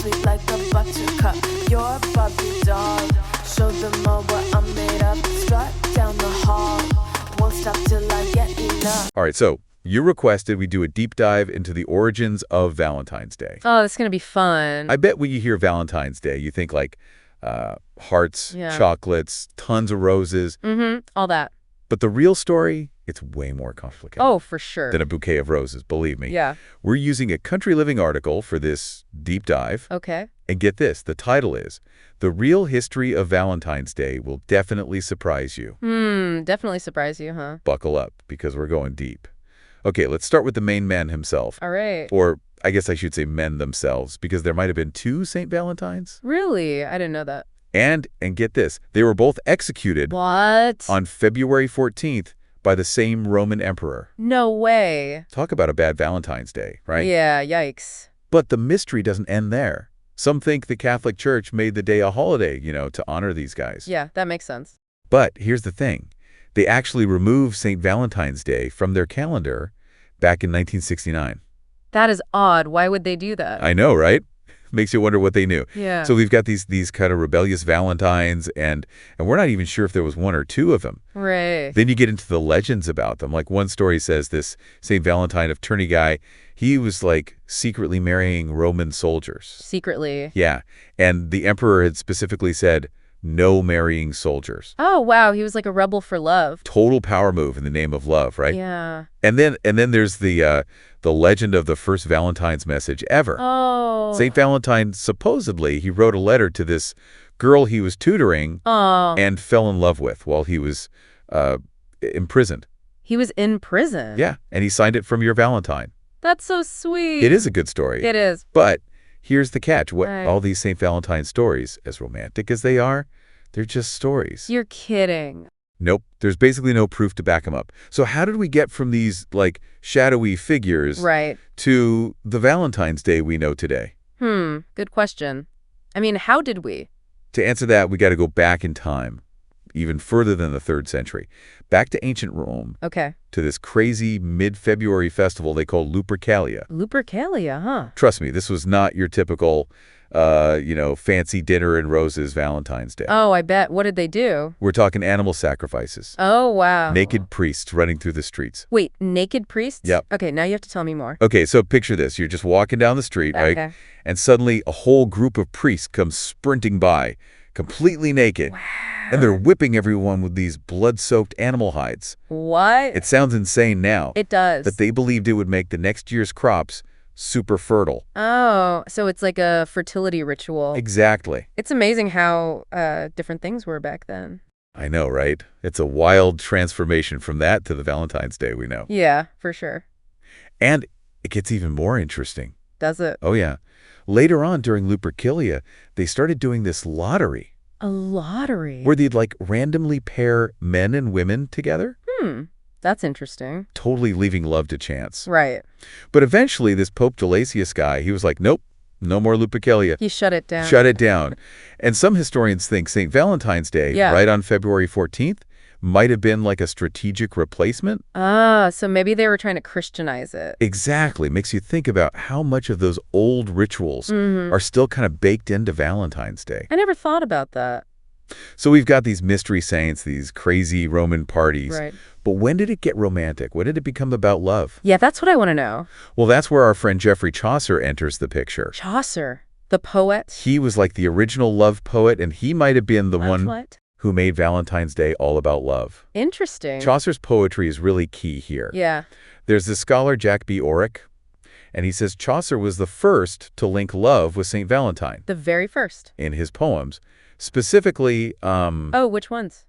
sweet like a buttercup. You're a Barbie doll. Show them all what I'm made of. Strut down the hall. Won't stop till I get enough. All right, so you requested we do a deep dive into the origins of Valentine's Day. Oh, that's going to be fun. I bet when you hear Valentine's Day, you think like hearts, chocolates, tons of roses. All that. But the real story, it's way more complicated. Oh, for sure. Than a bouquet of roses, believe me. Yeah. We're using a Country Living article for this deep dive. Okay. And get this, the title is, The Real History of Valentine's Day Will Definitely Surprise You. Definitely surprise you, huh? Buckle up, because we're going deep. Okay, let's start with the main man himself. All right. Or I guess I should say men themselves, because there might have been two St. Valentines. Really? I didn't know that. And get this, they were both executed on February 14th by the same Roman emperor. No way. Talk about a bad Valentine's Day, right? Yeah, yikes. But the mystery doesn't end there. Some think the Catholic Church made the day a holiday, to honor these guys. Yeah, that makes sense. But here's the thing. They actually removed St. Valentine's Day from their calendar back in 1969. That is odd. Why would they do that? I know, right? Makes you wonder what they knew. Yeah. So we've got these kind of rebellious Valentines, and we're not even sure if there was one or two of them. Right. Then you get into the legends about them. Like one story says this St. Valentine of Tournai guy, he was like secretly marrying Roman soldiers. Secretly. Yeah. And the emperor had specifically said, no marrying soldiers. Oh, wow. He was like a rebel for love. Total power move in the name of love, right? Yeah. And then there's the legend of the first Valentine's message ever. Oh. St. Valentine, supposedly, he wrote a letter to this girl he was tutoring and fell in love with while he was imprisoned. He was in prison? Yeah, and he signed it from your Valentine. That's so sweet. It is a good story. It is. But here's the catch. Right. All these St. Valentine stories, as romantic as they are, they're just stories. You're kidding. Nope. There's basically no proof to back them up. So how did we get from these, like, shadowy figures to the Valentine's Day we know today? Good question. I mean, how did we? To answer that, we got to go back in time, even further than the 3rd century. Back to ancient Rome. Okay. To this crazy mid-February festival they called Lupercalia. Lupercalia, huh? Trust me, this was not your typical, fancy dinner and roses Valentine's Day. Oh, I bet. What did they do? We're talking animal sacrifices. Oh, wow. Naked priests running through the streets. Wait, naked priests? Yep. Okay, now you have to tell me more. Okay, so picture this. You're just walking down the street, right? Okay. And suddenly a whole group of priests comes sprinting by, completely naked. Wow. And they're whipping everyone with these blood-soaked animal hides. What? It sounds insane now. It does. But they believed it would make the next year's crops super fertile. Oh, so it's like a fertility ritual. Exactly. It's amazing how different things were back then. I know, right? It's a wild transformation from that to the Valentine's Day we know. Yeah, for sure. And it gets even more interesting. Does it? Oh, yeah. Later on during Lupercalia, they started doing this lottery. A lottery? Where they'd like randomly pair men and women together. That's interesting. Totally leaving love to chance. Right. But eventually this Pope Gelasius guy, he was like, nope, no more Lupercalia. He shut it down. Shut it down. And some historians think St. Valentine's Day, right on February 14th, might have been like a strategic replacement. Ah, so maybe they were trying to Christianize it. Exactly. Makes you think about how much of those old rituals are still kind of baked into Valentine's Day. I never thought about that. So we've got these mystery saints, these crazy Roman parties. Right. But when did it get romantic? When did it become about love? Yeah, that's what I want to know. Well, that's where our friend Geoffrey Chaucer enters the picture. Chaucer, the poet? He was like the original love poet, and he might have been the one what? Who made Valentine's Day all about love. Interesting. Chaucer's poetry is really key here. Yeah. There's this scholar, Jack B. Orrick, and he says Chaucer was the first to link love with St. Valentine. The very first. In his poems. Specifically, oh, which ones?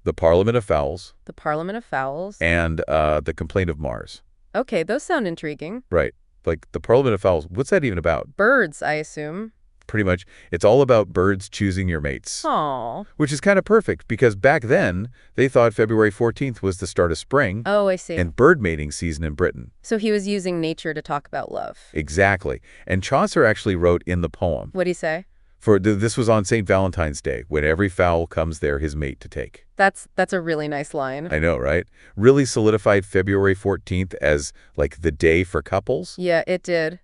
The Parliament of Fowls. The Parliament of Fowls. And The Complaint of Mars. Okay, those sound intriguing. Right. Like the Parliament of Fowls, what's that even about? Birds, I assume. Pretty much. It's all about birds choosing your mates. Aww. Which is kind of perfect because back then, they thought February 14th was the start of spring. Oh, I see. And bird mating season in Britain. So he was using nature to talk about love. Exactly. And Chaucer actually wrote in the poem. What'd he say? This was on St. Valentine's Day, when every fowl comes there his mate to take. That's a really nice line. I know, right? Really solidified February 14th as, like, the day for couples. Yeah, it did.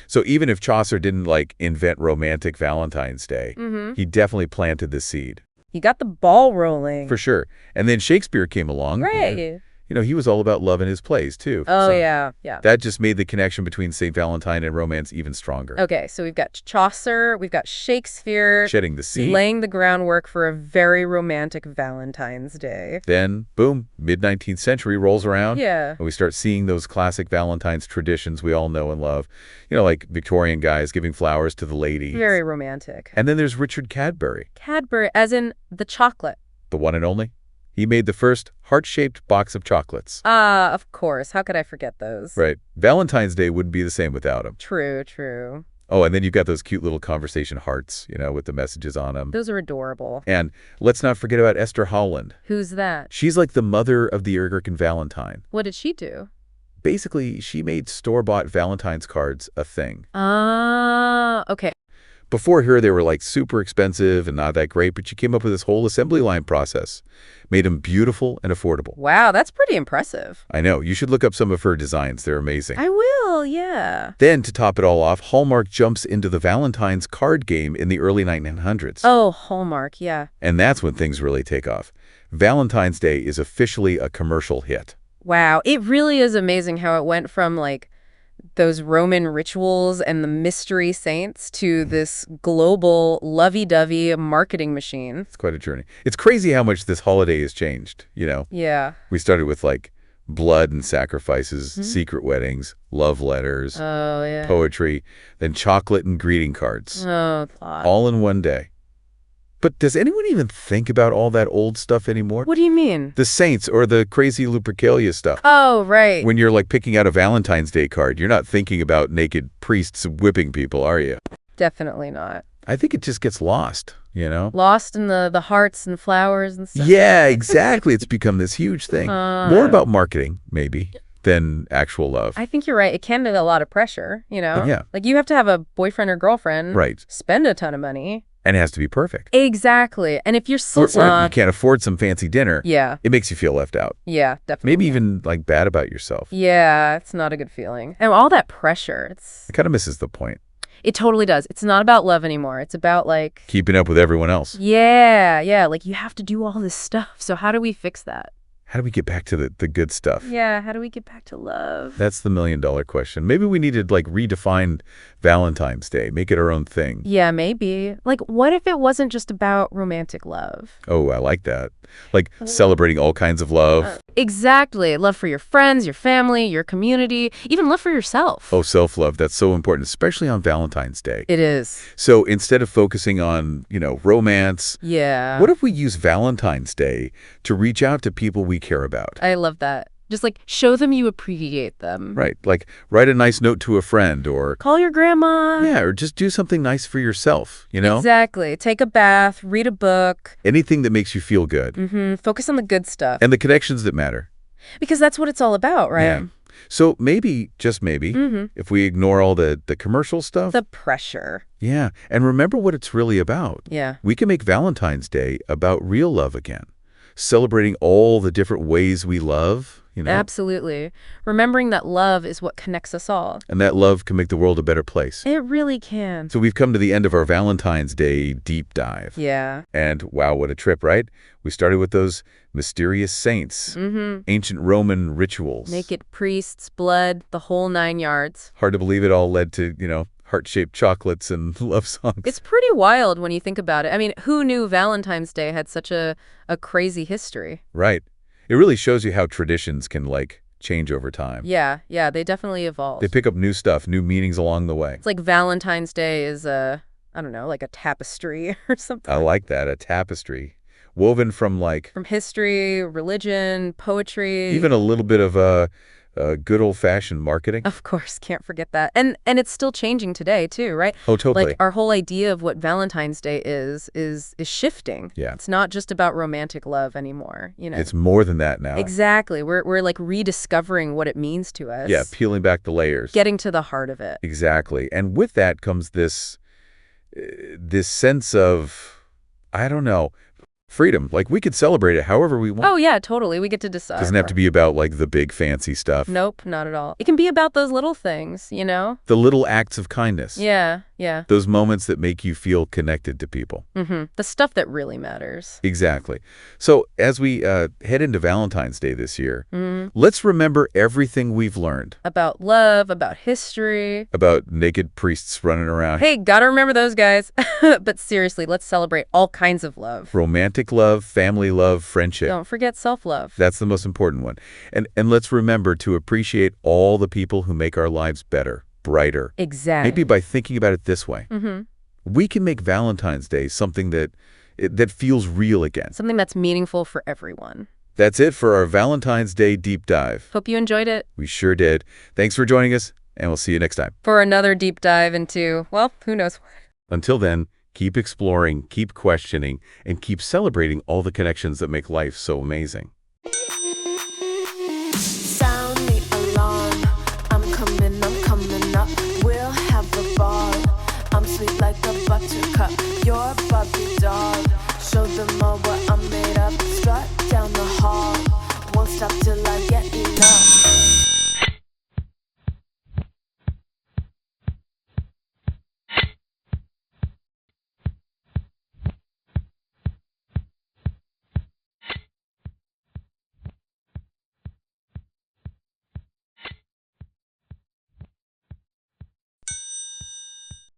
So even if Chaucer didn't, like, invent romantic Valentine's Day, he definitely planted the seed. He got the ball rolling. For sure. And then Shakespeare came along. Right. You know, he was all about love in his plays, too. Oh, So yeah. that just made the connection between St. Valentine and romance even stronger. Okay, so we've got Chaucer, we've got Shakespeare. Shedding the seed. Laying the groundwork for a very romantic Valentine's Day. Then, boom, mid-19th century rolls around. Yeah. And we start seeing those classic Valentine's traditions we all know and love. You know, like Victorian guys giving flowers to the ladies. Very romantic. And then there's Richard Cadbury. Cadbury, as in the chocolate. The one and only. He made the first heart-shaped box of chocolates. Of course. How could I forget those? Right. Valentine's Day wouldn't be the same without him. True, true. Oh, and then you've got those cute little conversation hearts, you know, with the messages on them. Those are adorable. And let's not forget about Esther Howland. Who's that? She's like the mother of the American Valentine. What did she do? Basically, she made store-bought Valentine's cards a thing. Okay. Before her, they were like super expensive and not that great, but she came up with this whole assembly line process. Made them beautiful and affordable. Wow, that's pretty impressive. I know. You should look up some of her designs. They're amazing. I will, yeah. Then, to top it all off, Hallmark jumps into the Valentine's card game in the early 1900s. Oh, Hallmark, yeah. And that's when things really take off. Valentine's Day is officially a commercial hit. Wow, it really is amazing how it went from, like, those Roman rituals and the mystery saints to this global lovey-dovey marketing machine. It's quite a journey. It's crazy how much this holiday has changed, you know? Yeah. We started with, like, blood and sacrifices, secret weddings, love letters, Oh, yeah. poetry, then chocolate and greeting cards. Oh, thought. All in one day. But does anyone even think about all that old stuff anymore? What do you mean? The saints or the crazy Lupercalia stuff. Oh, right. When you're, like, picking out a Valentine's Day card, you're not thinking about naked priests whipping people, are you? Definitely not. I think it just gets lost, you know? Lost in the hearts and flowers and stuff. Yeah, exactly. It's become this huge thing. More about marketing, maybe, than actual love. I think you're right. It can be a lot of pressure, you know? Yeah. Like, you have to have a boyfriend or girlfriend. Right. Spend a ton of money. And it has to be perfect. Exactly. And if you're Or still if you can't afford some fancy dinner, Yeah. it makes you feel left out. Yeah, definitely. Maybe even, like, bad about yourself. Yeah, it's not a good feeling. And all that pressure, It kind of misses the point. it totally does. It's not about love anymore. It's about, like, Keeping up with everyone else. yeah, like, you have to do all this stuff. So how do we fix that? How do we get back to the good stuff? Yeah, how do we get back to love? That's the million-dollar question. Maybe we need to, like, redefine Valentine's Day, make it our own thing. Yeah, maybe. Like, what if it wasn't just about romantic love? Oh, I like that. Like, celebrating all kinds of love. Exactly. Love for your friends, your family, your community, even love for yourself. Oh, self-love. That's so important, especially on Valentine's Day. It is. So instead of focusing on, you know, romance, Yeah. what if we use Valentine's Day to reach out to people we care about? I love that. Just, like, show them you appreciate them. Right. Like, write a nice note to a friend or, Call your grandma. yeah, or just do something nice for yourself, you know? Exactly. Take a bath, read a book. Anything that makes you feel good. Focus on the good stuff. And the connections that matter. Because that's what it's all about, right? Yeah. So maybe, just maybe, if we ignore all the commercial stuff. The pressure. Yeah. And remember what it's really about. Yeah. We can make Valentine's Day about real love again. Celebrating all the different ways we love, you know? Absolutely. Remembering that love is what connects us all. And that love can make the world a better place. It really can. So we've come to the end of our Valentine's Day deep dive. Yeah. And wow, what a trip, right? We started with those mysterious saints, ancient Roman rituals. Naked priests, blood, the whole 9 yards. Hard to believe it all led to, you know, heart-shaped chocolates and love songs. It's pretty wild when you think about it. I mean, who knew Valentine's Day had such a crazy history? Right. It really shows you how traditions can, like, change over time. Yeah, they definitely evolve. They pick up new stuff, new meanings along the way. It's like Valentine's Day is I don't know, like a tapestry or something. I like that, a tapestry. Woven from, like... From history, religion, poetry. Even a little bit of good old-fashioned marketing. Of course, can't forget that. And it's still changing today, too, right? Oh, totally. Like, our whole idea of what Valentine's Day is shifting. Yeah. It's not just about romantic love anymore, you know? It's more than that now. Exactly. We're like rediscovering what it means to us. Yeah, peeling back the layers. Getting to the heart of it. Exactly. And with that comes this sense of, I don't know, Freedom. Like, we could celebrate it however we want. Oh, yeah, totally. We get to decide. Doesn't have to be about, like, the big fancy stuff. Nope, not at all. It can be about those little things, you know? The little acts of kindness. Yeah. Those moments that make you feel connected to people. The stuff that really matters. Exactly. So as we head into Valentine's Day this year, let's remember everything we've learned. About love, about history. About naked priests running around. Hey, gotta remember those guys. But seriously, let's celebrate all kinds of love. Romantic love, family love, friendship. Don't forget self-love. That's the most important one. And let's remember to appreciate all the people who make our lives better, brighter. Exactly. Maybe by thinking about it this way. We can make Valentine's Day something that feels real again. Something that's meaningful for everyone. That's it for our Valentine's Day deep dive. Hope you enjoyed it. We sure did. Thanks for joining us, and we'll see you next time. For another deep dive into, well, who knows what. Until then, keep exploring, keep questioning, and keep celebrating all the connections that make life so amazing. Sound the alarm. I'm coming up. We'll have a ball. I'm sweet like a buttercup. You're a Barbie doll. Show them all what I'm made of. Strut down the hall. Won't stop till